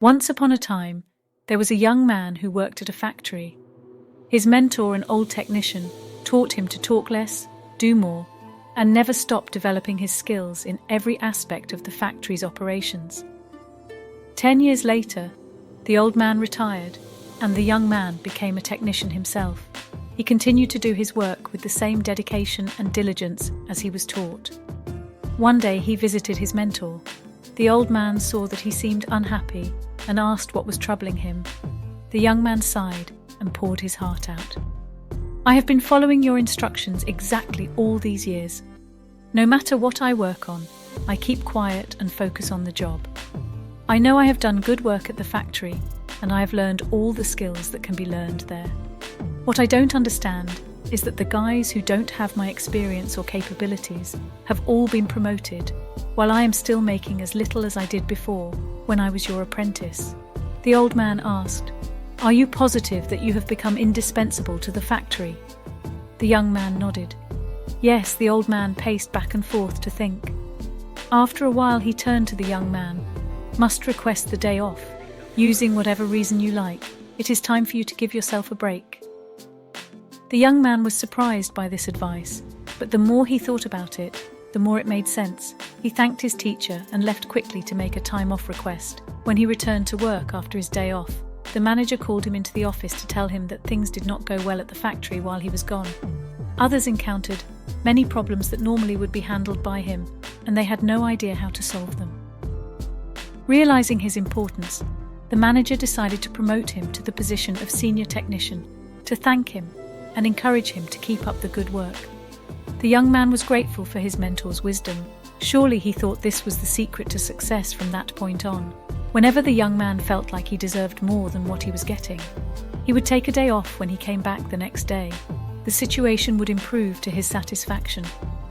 Once upon a time, there was a young man who worked at a factory. His mentor, an old technician, taught him to talk less, do more, and never stop developing his skills in every aspect of the factory's operations. 10 years later, the old man retired, and the young man became a technician himself. He continued to do his work with the same dedication and diligence as he was taught. One day he visited his mentor. The old man saw that he seemed unhappy and asked what was troubling him. The young man sighed and poured his heart out. "I have been following your instructions exactly all these years. No matter what I work on, I keep quiet and focus on the job. I know I have done good work at the factory, and I have learned all the skills that can be learned there. What I don't understand is that the guys who don't have my experience or capabilities have all been promoted, while I am still making as little as I did before when I was your apprentice." The old man asked, "Are you positive that you have become indispensable to the factory?" The young man nodded. Yes, the old man paced back and forth to think. After a while he turned to the young man. "Must request the day off, using whatever reason you like. It is time for you to give yourself a break." The young man was surprised by this advice, but the more he thought about it, the more it made sense. He thanked his teacher and left quickly to make a time-off request. When he returned to work after his day off, the manager called him into the office to tell him that things did not go well at the factory while he was gone. Others encountered many problems that normally would be handled by him, and they had no idea how to solve them. Realizing his importance, the manager decided to promote him to the position of senior technician to thank him and encourage him to keep up the good work. The young man was grateful for his mentor's wisdom. Surely he thought this was the secret to success from that point on. Whenever the young man felt like he deserved more than what he was getting, he would take a day off when he came back the next day. The situation would improve to his satisfaction.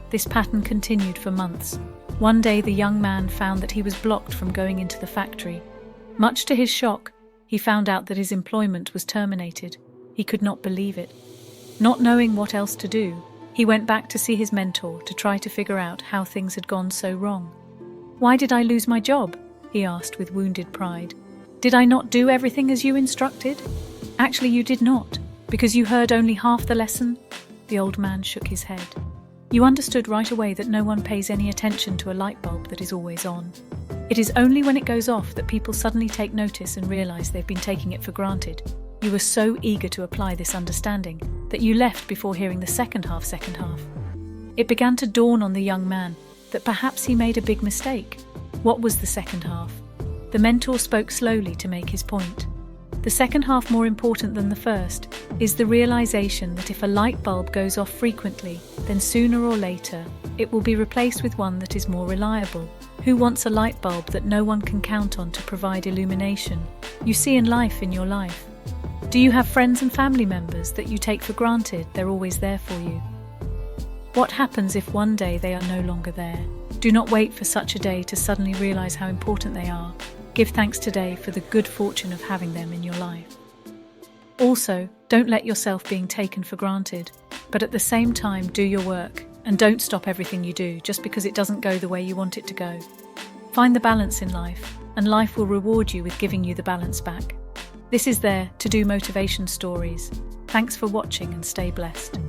This pattern continued for months. One day the young man found that he was blocked from going into the factory. Much to his shock, he found out that his employment was terminated. He could not believe it. Not knowing what else to do, he went back to see his mentor to try to figure out how things had gone so wrong. "Why did I lose my job?" he asked with wounded pride. "Did I not do everything as you instructed?" "Actually, you did not, because you heard only half the lesson." The old man shook his head. "You understood right away that no one pays any attention to a light bulb that is always on. It is only when it goes off that people suddenly take notice and realize they've been taking it for granted. You were so eager to apply this understanding that you left before hearing the second half. It began to dawn on the young man that perhaps he made a big mistake. What was the second half? The mentor spoke slowly to make his point. The second half, more important than the first, is the realization that if a light bulb goes off frequently, then sooner or later it will be replaced with one that is more reliable. Who wants a light bulb that no one can count on to provide illumination? You see in your life. Do you have friends and family members that you take for granted they're always there for you? What happens if one day they are no longer there? Do not wait for such a day to suddenly realize how important they are. Give thanks today for the good fortune of having them in your life. Also, don't let yourself being taken for granted, but at the same time do your work, and don't stop everything you do just because it doesn't go the way you want it to go. Find the balance in life, and life will reward you with giving you the balance back. This is There to Do Motivation Stories. Thanks for watching and stay blessed.